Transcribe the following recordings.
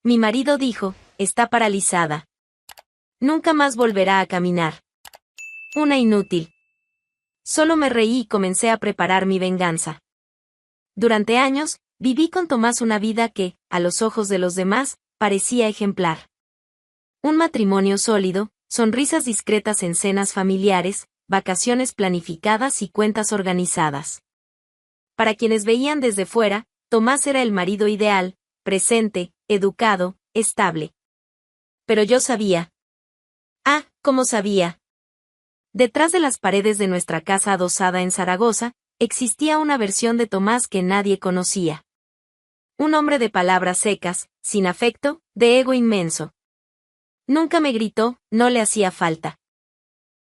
Mi marido dijo, está paralizada. Nunca más volverá a caminar. Una inútil. Solo me reí y comencé a preparar mi venganza. Durante años, viví con Tomás una vida que, a los ojos de los demás, parecía ejemplar. Un matrimonio sólido, sonrisas discretas en cenas familiares, vacaciones planificadas y cuentas organizadas. Para quienes veían desde fuera, Tomás era el marido ideal, presente, educado, estable. Pero yo sabía. ¿Cómo sabía? Detrás de las paredes de nuestra casa adosada en Zaragoza, existía una versión de Tomás que nadie conocía. Un hombre de palabras secas, sin afecto, de ego inmenso. Nunca me gritó, no le hacía falta.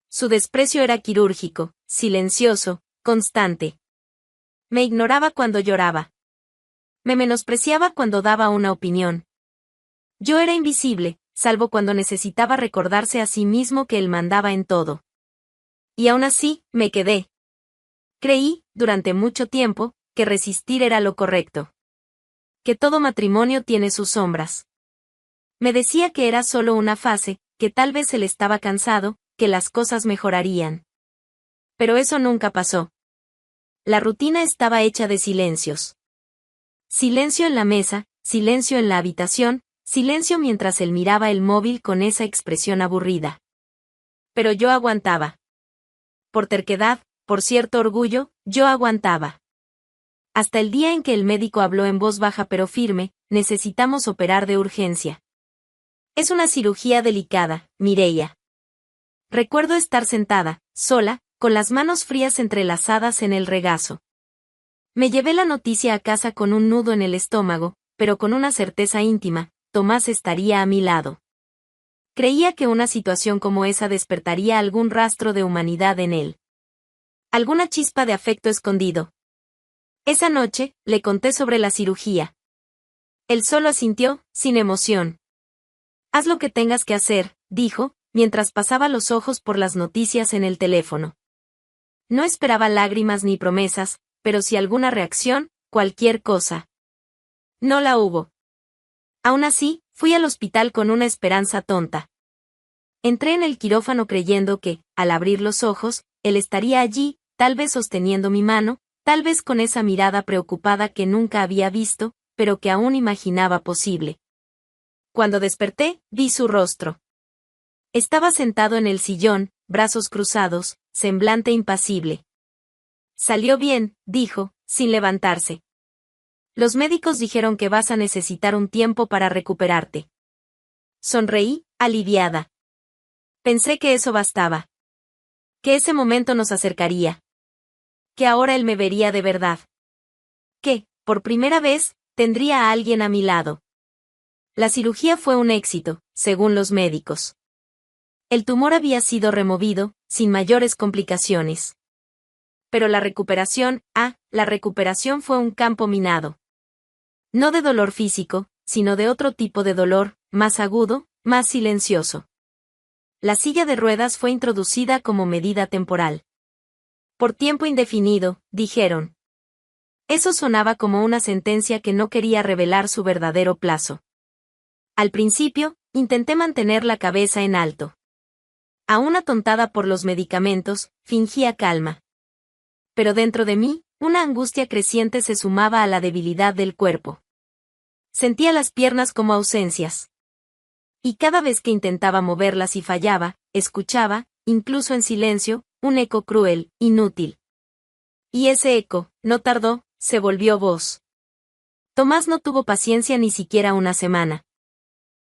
Su desprecio era quirúrgico, silencioso, constante. Me ignoraba cuando lloraba. Me menospreciaba cuando daba una opinión. Yo era invisible, salvo cuando necesitaba recordarse a sí mismo que él mandaba en todo. Y aún así, me quedé. Creí, durante mucho tiempo, que resistir era lo correcto. Que todo matrimonio tiene sus sombras. Me decía que era solo una fase, que tal vez él estaba cansado, que las cosas mejorarían. Pero eso nunca pasó. La rutina estaba hecha de silencios. Silencio en la mesa, silencio en la habitación, silencio mientras él miraba el móvil con esa expresión aburrida. Pero yo aguantaba. Por terquedad, por cierto orgullo, yo aguantaba. Hasta el día en que el médico habló en voz baja pero firme, necesitamos operar de urgencia. Es una cirugía delicada, Mireia. Recuerdo estar sentada, sola, con las manos frías entrelazadas en el regazo. Me llevé la noticia a casa con un nudo en el estómago, pero con una certeza íntima, Tomás estaría a mi lado. Creía que una situación como esa despertaría algún rastro de humanidad en él. Alguna chispa de afecto escondido. Esa noche, le conté sobre la cirugía. Él solo asintió, sin emoción. Haz lo que tengas que hacer, dijo, mientras pasaba los ojos por las noticias en el teléfono. No esperaba lágrimas ni promesas, pero sí alguna reacción, cualquier cosa. No la hubo. Aún así, fui al hospital con una esperanza tonta. Entré en el quirófano creyendo que, al abrir los ojos, él estaría allí, tal vez sosteniendo mi mano, tal vez con esa mirada preocupada que nunca había visto, pero que aún imaginaba posible. Cuando desperté, vi su rostro. Estaba sentado en el sillón, brazos cruzados, semblante impasible. Salió bien, dijo, sin levantarse. Los médicos dijeron que vas a necesitar un tiempo para recuperarte. Sonreí, aliviada. Pensé que eso bastaba. Que ese momento nos acercaría. Que ahora él me vería de verdad. Que, por primera vez, tendría a alguien a mi lado. La cirugía fue un éxito, según los médicos. El tumor había sido removido, sin mayores complicaciones. Pero la recuperación fue un campo minado. No de dolor físico, sino de otro tipo de dolor, más agudo, más silencioso. La silla de ruedas fue introducida como medida temporal. Por tiempo indefinido, dijeron. Eso sonaba como una sentencia que no quería revelar su verdadero plazo. Al principio, intenté mantener la cabeza en alto. Aún atontada por los medicamentos, fingía calma. Pero dentro de mí, una angustia creciente se sumaba a la debilidad del cuerpo. Sentía las piernas como ausencias. Y cada vez que intentaba moverlas y fallaba, escuchaba, incluso en silencio, un eco cruel, inútil. Y ese eco, no tardó, se volvió voz. Tomás no tuvo paciencia ni siquiera una semana.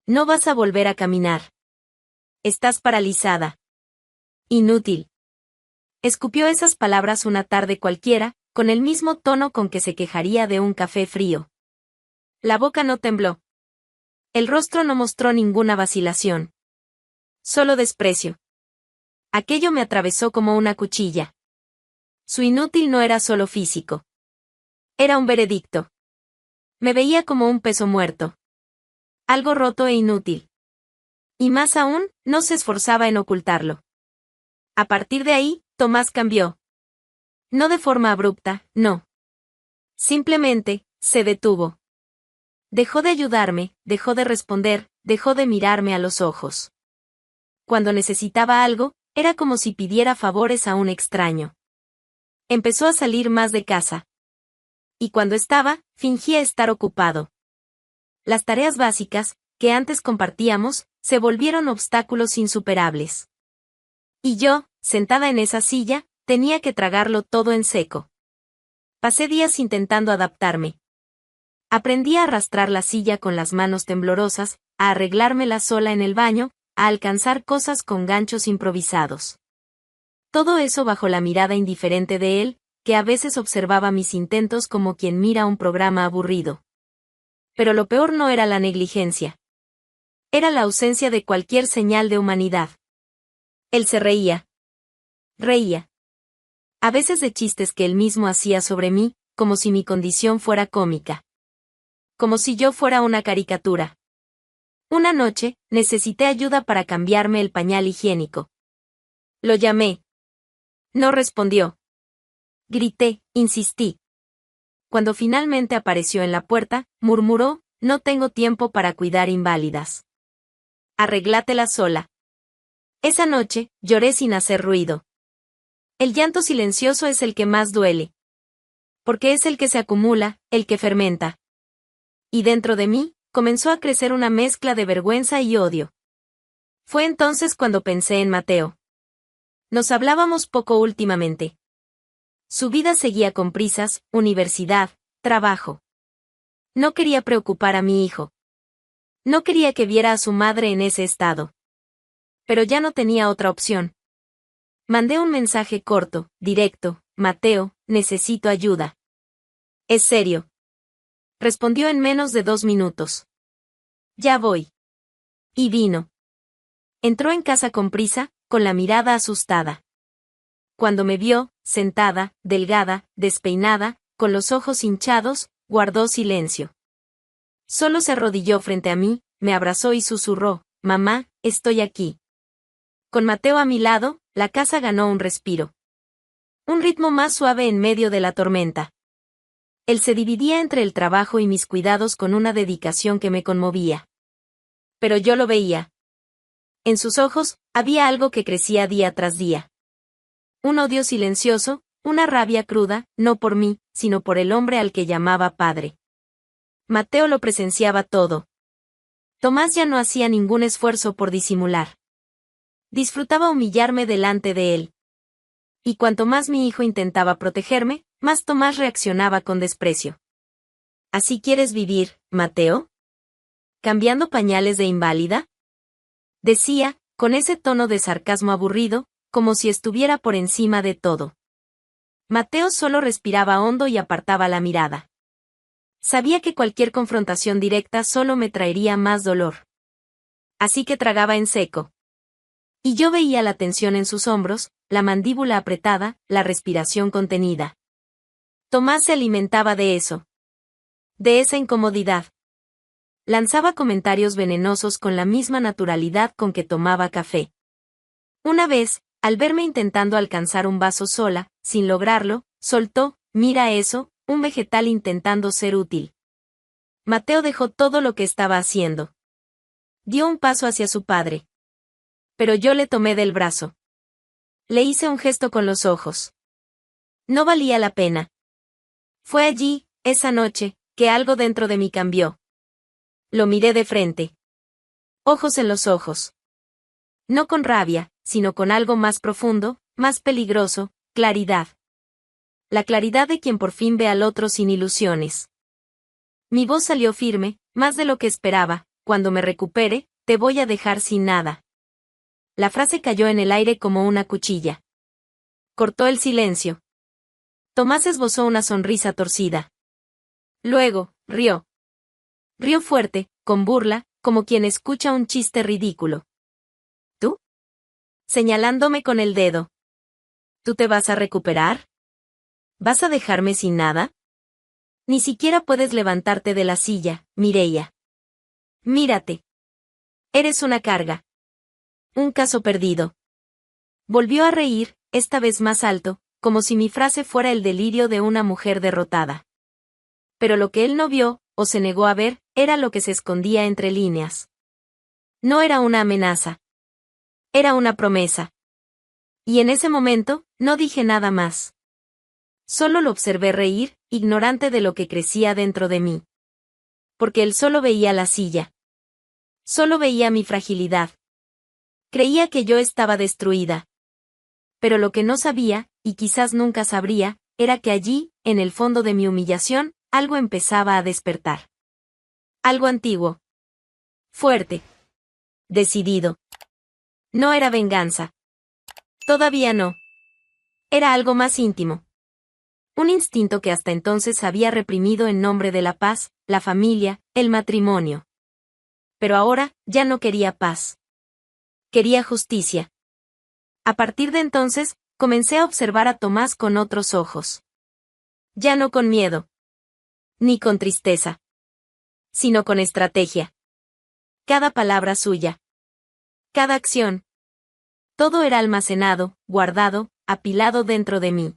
No vas a volver a caminar. Estás paralizada. Inútil. Escupió esas palabras una tarde cualquiera, con el mismo tono con que se quejaría de un café frío. La boca no tembló. El rostro no mostró ninguna vacilación. Solo desprecio. Aquello me atravesó como una cuchilla. Su inútil no era solo físico. Era un veredicto. Me veía como un peso muerto. Algo roto e inútil. Y más aún, no se esforzaba en ocultarlo. A partir de ahí, Tomás cambió. No de forma abrupta, no. Simplemente, se detuvo. Dejó de ayudarme, dejó de responder, dejó de mirarme a los ojos. Cuando necesitaba algo, era como si pidiera favores a un extraño. Empezó a salir más de casa. Y cuando estaba, fingía estar ocupado. Las tareas básicas, que antes compartíamos, se volvieron obstáculos insuperables. Y yo, sentada en esa silla, tenía que tragarlo todo en seco. Pasé días intentando adaptarme. Aprendí a arrastrar la silla con las manos temblorosas, a arreglármela sola en el baño, a alcanzar cosas con ganchos improvisados. Todo eso bajo la mirada indiferente de él, que a veces observaba mis intentos como quien mira un programa aburrido. Pero lo peor no era la negligencia. Era la ausencia de cualquier señal de humanidad. Él se reía. Reía. A veces de chistes que él mismo hacía sobre mí, como si mi condición fuera cómica. Como si yo fuera una caricatura. Una noche, necesité ayuda para cambiarme el pañal higiénico. Lo llamé. No respondió. Grité, insistí. Cuando finalmente apareció en la puerta, murmuró, no tengo tiempo para cuidar inválidas. Arreglátela sola. Esa noche, lloré sin hacer ruido. El llanto silencioso es el que más duele. Porque es el que se acumula, el que fermenta. Y dentro de mí, comenzó a crecer una mezcla de vergüenza y odio. Fue entonces cuando pensé en Mateo. Nos hablábamos poco últimamente. Su vida seguía con prisas, universidad, trabajo. No quería preocupar a mi hijo. No quería que viera a su madre en ese estado. Pero ya no tenía otra opción. Mandé un mensaje corto, directo, Mateo, necesito ayuda. ¿Es serio? Respondió en menos de 2 minutos. Ya voy. Y vino. Entró en casa con prisa, con la mirada asustada. Cuando me vio, sentada, delgada, despeinada, con los ojos hinchados, guardó silencio. Solo se arrodilló frente a mí, me abrazó y susurró, mamá, estoy aquí. Con Mateo a mi lado, la casa ganó un respiro. Un ritmo más suave en medio de la tormenta. Él se dividía entre el trabajo y mis cuidados con una dedicación que me conmovía. Pero yo lo veía. En sus ojos, había algo que crecía día tras día. Un odio silencioso, una rabia cruda, no por mí, sino por el hombre al que llamaba padre. Mateo lo presenciaba todo. Tomás ya no hacía ningún esfuerzo por disimular. Disfrutaba humillarme delante de él. Y cuanto más mi hijo intentaba protegerme, más Tomás reaccionaba con desprecio. ¿Así quieres vivir, Mateo? ¿Cambiando pañales de inválida? Decía, con ese tono de sarcasmo aburrido, como si estuviera por encima de todo. Mateo solo respiraba hondo y apartaba la mirada. Sabía que cualquier confrontación directa solo me traería más dolor. Así que tragaba en seco. Y yo veía la tensión en sus hombros, la mandíbula apretada, la respiración contenida. Tomás se alimentaba de eso. De esa incomodidad. Lanzaba comentarios venenosos con la misma naturalidad con que tomaba café. Una vez, al verme intentando alcanzar un vaso sola, sin lograrlo, soltó, mira eso, un vegetal intentando ser útil. Mateo dejó todo lo que estaba haciendo. Dio un paso hacia su padre. Pero yo le tomé del brazo. Le hice un gesto con los ojos. No valía la pena. Fue allí, esa noche, que algo dentro de mí cambió. Lo miré de frente. Ojos en los ojos. No con rabia, sino con algo más profundo, más peligroso, claridad. La claridad de quien por fin ve al otro sin ilusiones. Mi voz salió firme, más de lo que esperaba, cuando me recupere, te voy a dejar sin nada. La frase cayó en el aire como una cuchilla. Cortó el silencio. Tomás esbozó una sonrisa torcida. Luego, rió. Rió fuerte, con burla, como quien escucha un chiste ridículo. ¿Tú? Señalándome con el dedo. ¿Tú te vas a recuperar? ¿Vas a dejarme sin nada? Ni siquiera puedes levantarte de la silla, Mireia. Mírate. Eres una carga. Un caso perdido. Volvió a reír, esta vez más alto, como si mi frase fuera el delirio de una mujer derrotada. Pero lo que él no vio, o se negó a ver, era lo que se escondía entre líneas. No era una amenaza. Era una promesa. Y en ese momento, no dije nada más. Solo lo observé reír, ignorante de lo que crecía dentro de mí. Porque él solo veía la silla. Solo veía mi fragilidad. Creía que yo estaba destruida. Pero lo que no sabía, y quizás nunca sabría, era que allí, en el fondo de mi humillación, algo empezaba a despertar. Algo antiguo. Fuerte. Decidido. No era venganza. Todavía no. Era algo más íntimo. Un instinto que hasta entonces había reprimido en nombre de la paz, la familia, el matrimonio. Pero ahora, ya no quería paz. Quería justicia. A partir de entonces, comencé a observar a Tomás con otros ojos. Ya no con miedo. Ni con tristeza. Sino con estrategia. Cada palabra suya. Cada acción. Todo era almacenado, guardado, apilado dentro de mí.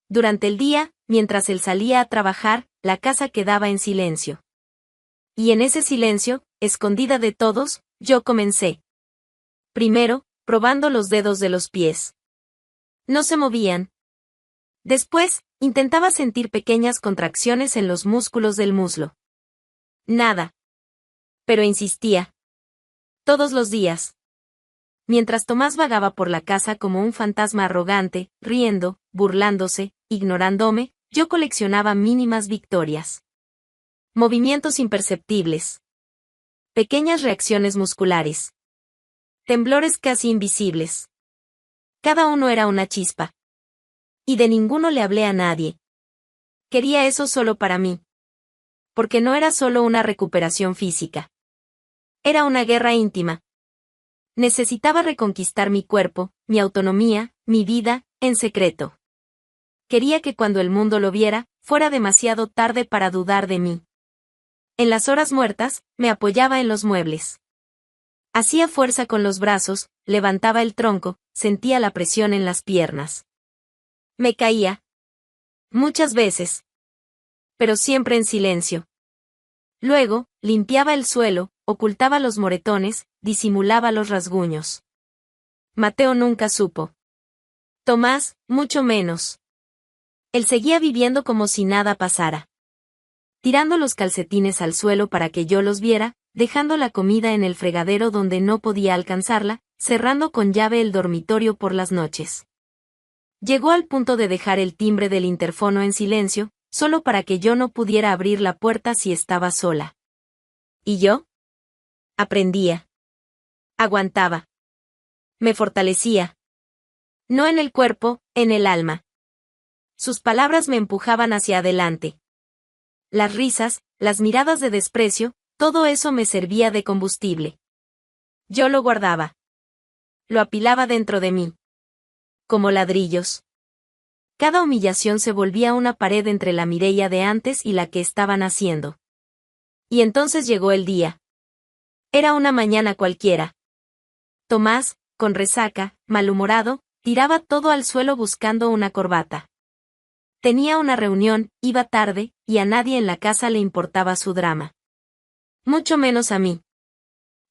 Durante el día, mientras él salía a trabajar, la casa quedaba en silencio. Y en ese silencio, escondida de todos, yo comencé. Primero, probando los dedos de los pies. No se movían. Después, intentaba sentir pequeñas contracciones en los músculos del muslo. Nada. Pero insistía. Todos los días. Mientras Tomás vagaba por la casa como un fantasma arrogante, riendo, burlándose, ignorándome, yo coleccionaba mínimas victorias. Movimientos imperceptibles. Pequeñas reacciones musculares. Temblores casi invisibles. Cada uno era una chispa. Y de ninguno le hablé a nadie. Quería eso solo para mí. Porque no era solo una recuperación física. Era una guerra íntima. Necesitaba reconquistar mi cuerpo, mi autonomía, mi vida, en secreto. Quería que cuando el mundo lo viera, fuera demasiado tarde para dudar de mí. En las horas muertas, me apoyaba en los muebles. Hacía fuerza con los brazos, levantaba el tronco, sentía la presión en las piernas. Me caía. Muchas veces. Pero siempre en silencio. Luego, limpiaba el suelo, ocultaba los moretones, disimulaba los rasguños. Mateo nunca supo. Tomás, mucho menos. Él seguía viviendo como si nada pasara. Tirando los calcetines al suelo para que yo los viera, dejando la comida en el fregadero donde no podía alcanzarla, cerrando con llave el dormitorio por las noches. Llegó al punto de dejar el timbre del interfono en silencio, solo para que yo no pudiera abrir la puerta si estaba sola. ¿Y yo? Aprendía. Aguantaba. Me fortalecía. No en el cuerpo, en el alma. Sus palabras me empujaban hacia adelante. Las risas, las miradas de desprecio, todo eso me servía de combustible. Yo lo guardaba. Lo apilaba dentro de mí. Como ladrillos. Cada humillación se volvía una pared entre la Mireia de antes y la que estaba naciendo. Y entonces llegó el día. Era una mañana cualquiera. Tomás, con resaca, malhumorado, tiraba todo al suelo buscando una corbata. Tenía una reunión, iba tarde, y a nadie en la casa le importaba su drama. Mucho menos a mí.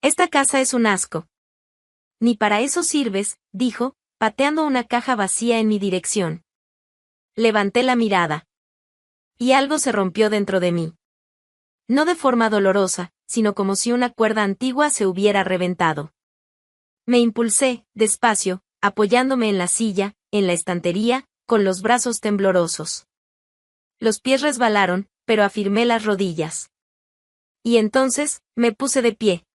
Esta casa es un asco. Ni para eso sirves, dijo, pateando una caja vacía en mi dirección. Levanté la mirada. Y algo se rompió dentro de mí. No de forma dolorosa, sino como si una cuerda antigua se hubiera reventado. Me impulsé, despacio, apoyándome en la silla, en la estantería, con los brazos temblorosos. Los pies resbalaron, pero afirmé las rodillas. Y entonces, me puse de pie.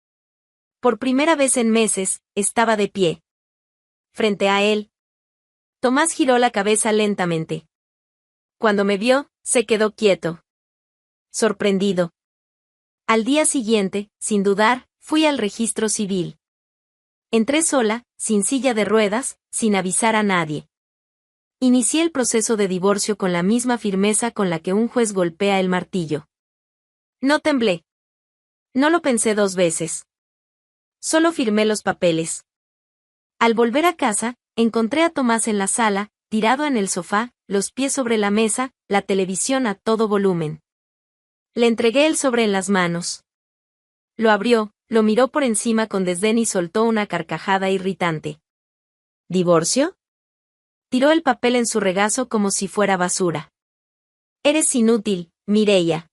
Por primera vez en meses, estaba de pie. Frente a él. Tomás giró la cabeza lentamente. Cuando me vio, se quedó quieto. Sorprendido. Al día siguiente, sin dudar, fui al registro civil. Entré sola, sin silla de ruedas, sin avisar a nadie. Inicié el proceso de divorcio con la misma firmeza con la que un juez golpea el martillo. No temblé. No lo pensé 2 veces. Solo firmé los papeles. Al volver a casa, encontré a Tomás en la sala, tirado en el sofá, los pies sobre la mesa, la televisión a todo volumen. Le entregué el sobre en las manos. Lo abrió, lo miró por encima con desdén y soltó una carcajada irritante. ¿Divorcio? Tiró el papel en su regazo como si fuera basura. Eres inútil, Mireia.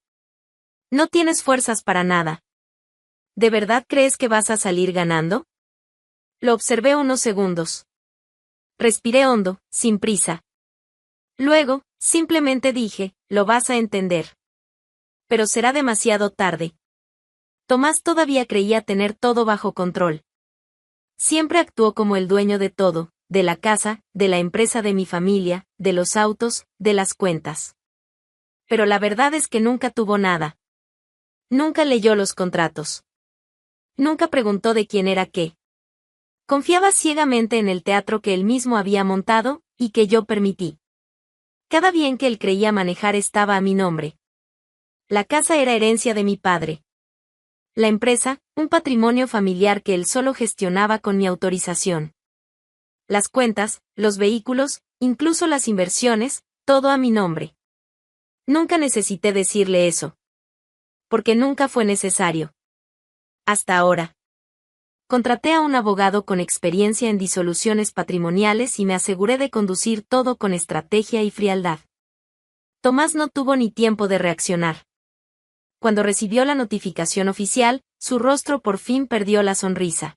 No tienes fuerzas para nada. ¿De verdad crees que vas a salir ganando? Lo observé unos segundos. Respiré hondo, sin prisa. Luego, simplemente dije, lo vas a entender. Pero será demasiado tarde. Tomás todavía creía tener todo bajo control. Siempre actuó como el dueño de todo, de la casa, de la empresa de mi familia, de los autos, de las cuentas. Pero la verdad es que nunca tuvo nada. Nunca leyó los contratos. Nunca preguntó de quién era qué. Confiaba ciegamente en el teatro que él mismo había montado, y que yo permití. Cada bien que él creía manejar estaba a mi nombre. La casa era herencia de mi padre. La empresa, un patrimonio familiar que él solo gestionaba con mi autorización. Las cuentas, los vehículos, incluso las inversiones, todo a mi nombre. Nunca necesité decirle eso. Porque nunca fue necesario. Hasta ahora. Contraté a un abogado con experiencia en disoluciones patrimoniales y me aseguré de conducir todo con estrategia y frialdad. Tomás no tuvo ni tiempo de reaccionar. Cuando recibió la notificación oficial, su rostro por fin perdió la sonrisa.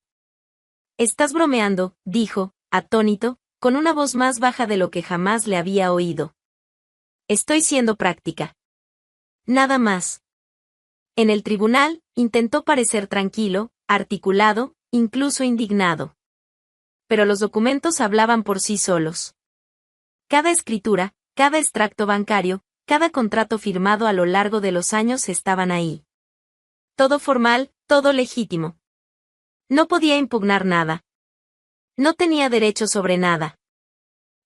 «Estás bromeando», dijo, atónito, con una voz más baja de lo que jamás le había oído. «Estoy siendo práctica. Nada más». En el tribunal, intentó parecer tranquilo, articulado, incluso indignado. Pero los documentos hablaban por sí solos. Cada escritura, cada extracto bancario, cada contrato firmado a lo largo de los años estaban ahí. Todo formal, todo legítimo. No podía impugnar nada. No tenía derecho sobre nada.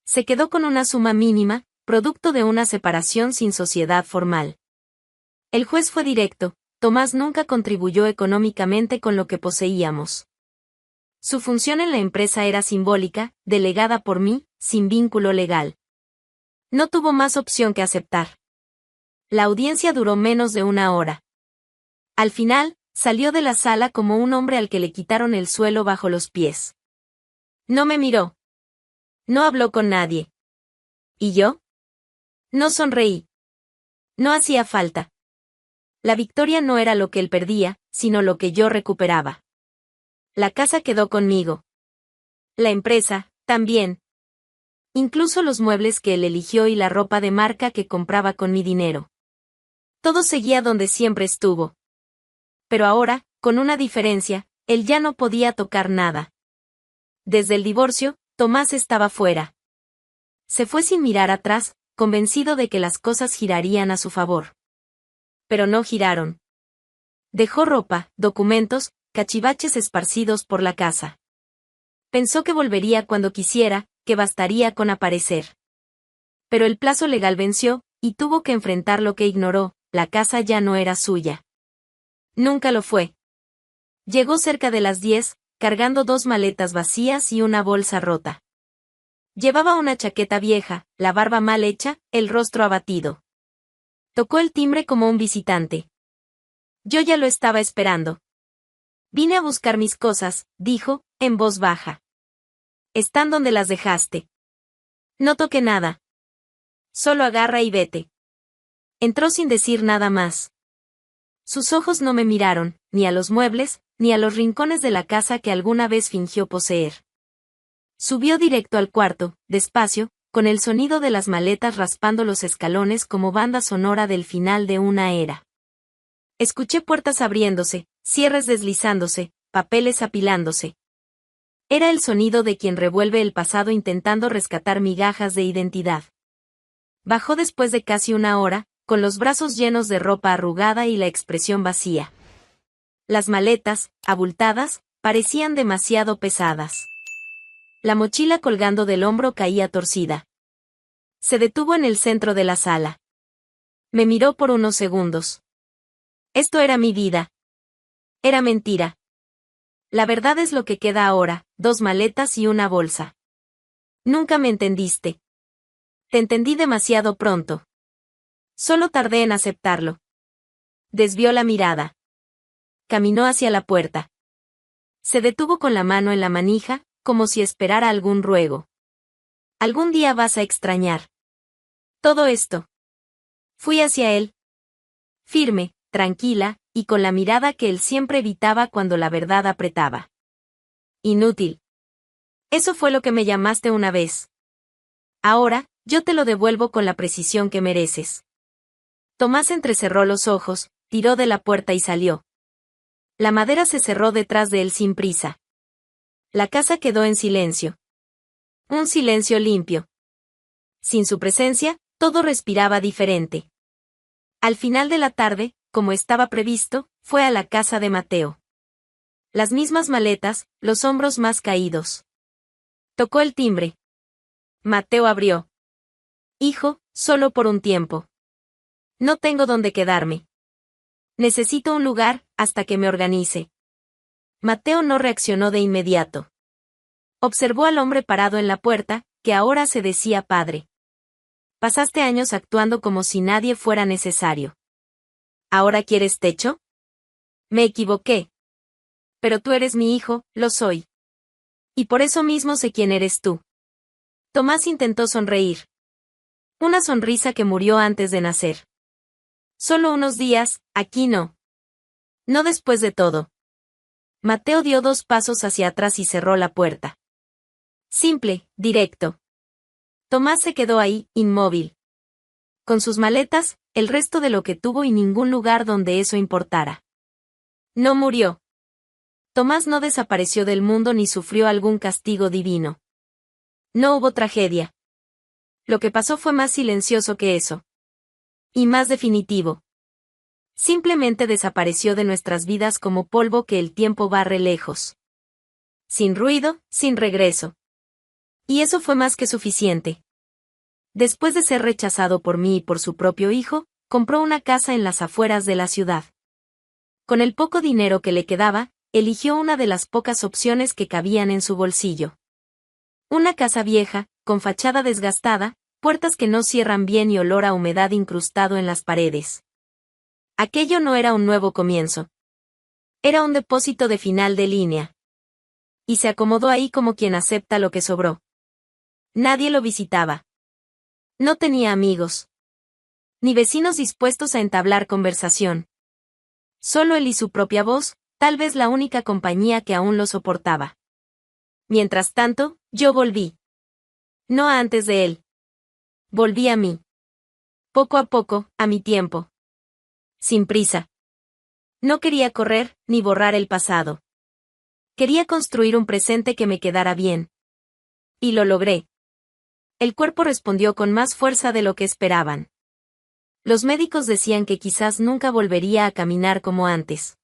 Se quedó con una suma mínima, producto de una separación sin sociedad formal. El juez fue directo, Tomás nunca contribuyó económicamente con lo que poseíamos. Su función en la empresa era simbólica, delegada por mí, sin vínculo legal. No tuvo más opción que aceptar. La audiencia duró menos de una hora. Al final, salió de la sala como un hombre al que le quitaron el suelo bajo los pies. No me miró. No habló con nadie. ¿Y yo? No sonreí. No hacía falta. La victoria no era lo que él perdía, sino lo que yo recuperaba. La casa quedó conmigo. La empresa, también. Incluso los muebles que él eligió y la ropa de marca que compraba con mi dinero. Todo seguía donde siempre estuvo. Pero ahora, con una diferencia, él ya no podía tocar nada. Desde el divorcio, Tomás estaba fuera. Se fue sin mirar atrás, convencido de que las cosas girarían a su favor. Pero no giraron. Dejó ropa, documentos, cachivaches esparcidos por la casa. Pensó que volvería cuando quisiera, que bastaría con aparecer. Pero el plazo legal venció, y tuvo que enfrentar lo que ignoró, la casa ya no era suya. Nunca lo fue. Llegó cerca de las 10, cargando 2 maletas vacías y una bolsa rota. Llevaba una chaqueta vieja, la barba mal hecha, el rostro abatido. Tocó el timbre como un visitante. Yo ya lo estaba esperando. Vine a buscar mis cosas, dijo, en voz baja. Están donde las dejaste. No toque nada. Solo agarra y vete. Entró sin decir nada más. Sus ojos no me miraron, ni a los muebles, ni a los rincones de la casa que alguna vez fingió poseer. Subió directo al cuarto, despacio, con el sonido de las maletas raspando los escalones como banda sonora del final de una era. Escuché puertas abriéndose, cierres deslizándose, papeles apilándose. Era el sonido de quien revuelve el pasado intentando rescatar migajas de identidad. Bajó después de casi una hora, con los brazos llenos de ropa arrugada y la expresión vacía. Las maletas, abultadas, parecían demasiado pesadas. La mochila colgando del hombro caía torcida. Se detuvo en el centro de la sala. Me miró por unos segundos. Esto era mi vida. Era mentira. La verdad es lo que queda ahora, 2 maletas y una bolsa. Nunca me entendiste. Te entendí demasiado pronto. Solo tardé en aceptarlo. Desvió la mirada. Caminó hacia la puerta. Se detuvo con la mano en la manija, como si esperara algún ruego. Algún día vas a extrañar todo esto. Fui hacia él. Firme, tranquila, y con la mirada que él siempre evitaba cuando la verdad apretaba. Inútil. Eso fue lo que me llamaste una vez. Ahora, yo te lo devuelvo con la precisión que mereces. Tomás entrecerró los ojos, tiró de la puerta y salió. La madera se cerró detrás de él sin prisa. La casa quedó en silencio. Un silencio limpio. Sin su presencia, todo respiraba diferente. Al final de la tarde, como estaba previsto, fue a la casa de Mateo. Las mismas maletas, los hombros más caídos. Tocó el timbre. Mateo abrió. Hijo, solo por un tiempo. No tengo dónde quedarme. Necesito un lugar, hasta que me organice. Mateo no reaccionó de inmediato. Observó al hombre parado en la puerta, que ahora se decía padre. Pasaste años actuando como si nadie fuera necesario. ¿Ahora quieres techo? Me equivoqué. Pero tú eres mi hijo, lo soy. Y por eso mismo sé quién eres tú. Tomás intentó sonreír. Una sonrisa que murió antes de nacer. Solo unos días, aquí no. No después de todo. Mateo dio 2 pasos hacia atrás y cerró la puerta. Simple, directo. Tomás se quedó ahí, inmóvil. Con sus maletas, el resto de lo que tuvo y ningún lugar donde eso importara. No murió. Tomás no desapareció del mundo ni sufrió algún castigo divino. No hubo tragedia. Lo que pasó fue más silencioso que eso. Y más definitivo. Simplemente desapareció de nuestras vidas como polvo que el tiempo barre lejos. Sin ruido, sin regreso. Y eso fue más que suficiente. Después de ser rechazado por mí y por su propio hijo, compró una casa en las afueras de la ciudad. Con el poco dinero que le quedaba, eligió una de las pocas opciones que cabían en su bolsillo. Una casa vieja, con fachada desgastada, puertas que no cierran bien y olor a humedad incrustado en las paredes. Aquello no era un nuevo comienzo. Era un depósito de final de línea. Y se acomodó ahí como quien acepta lo que sobró. Nadie lo visitaba. No tenía amigos. Ni vecinos dispuestos a entablar conversación. Solo él y su propia voz, tal vez la única compañía que aún lo soportaba. Mientras tanto, yo volví. No antes de él. Volví a mí. Poco a poco, a mi tiempo. Sin prisa. No quería correr, ni borrar el pasado. Quería construir un presente que me quedara bien. Y lo logré. El cuerpo respondió con más fuerza de lo que esperaban. Los médicos decían que quizás nunca volvería a caminar como antes.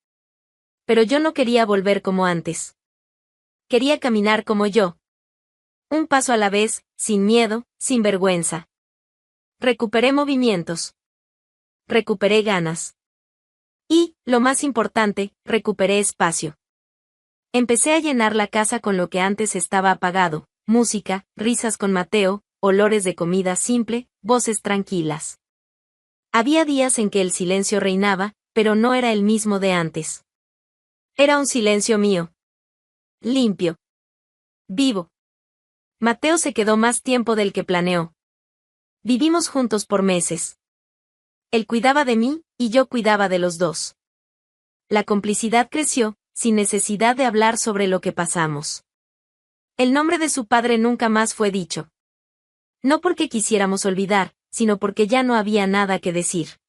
Pero yo no quería volver como antes. Quería caminar como yo. Un paso a la vez, sin miedo, sin vergüenza. Recuperé movimientos. Recuperé ganas. Y, lo más importante, recuperé espacio. Empecé a llenar la casa con lo que antes estaba apagado, música, risas con Mateo, olores de comida simple, voces tranquilas. Había días en que el silencio reinaba, pero no era el mismo de antes. Era un silencio mío. Limpio. Vivo. Mateo se quedó más tiempo del que planeó. Vivimos juntos por meses. Él cuidaba de mí, y yo cuidaba de los dos. La complicidad creció, sin necesidad de hablar sobre lo que pasamos. El nombre de su padre nunca más fue dicho. No porque quisiéramos olvidar, sino porque ya no había nada que decir.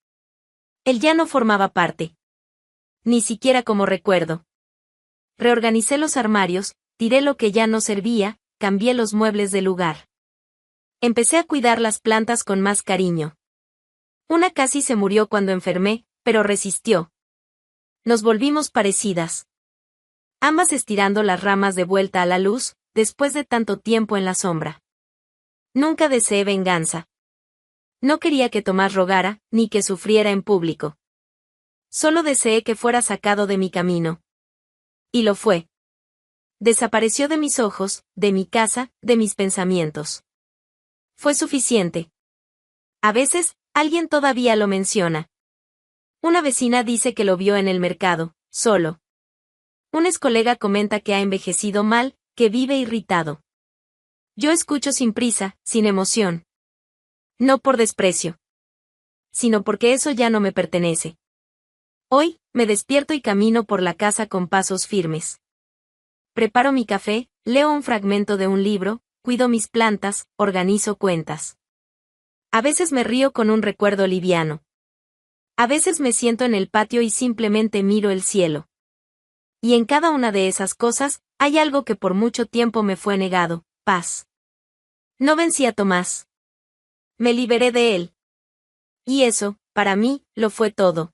Él ya no formaba parte. Ni siquiera como recuerdo. Reorganicé los armarios, tiré lo que ya no servía, cambié los muebles de lugar. Empecé a cuidar las plantas con más cariño. Una casi se murió cuando enfermé, pero resistió. Nos volvimos parecidas. Ambas estirando las ramas de vuelta a la luz, después de tanto tiempo en la sombra. Nunca deseé venganza. No quería que Tomás rogara, ni que sufriera en público. Solo deseé que fuera sacado de mi camino. Y lo fue. Desapareció de mis ojos, de mi casa, de mis pensamientos. Fue suficiente. A veces, alguien todavía lo menciona. Una vecina dice que lo vio en el mercado, solo. Un excolega comenta que ha envejecido mal, que vive irritado. Yo escucho sin prisa, sin emoción. No por desprecio, sino porque eso ya no me pertenece. Hoy, me despierto y camino por la casa con pasos firmes. Preparo mi café, leo un fragmento de un libro, cuido mis plantas, organizo cuentas. A veces me río con un recuerdo liviano. A veces me siento en el patio y simplemente miro el cielo. Y en cada una de esas cosas, hay algo que por mucho tiempo me fue negado: paz. No vencí a Tomás. Me liberé de él. Y eso, para mí, lo fue todo.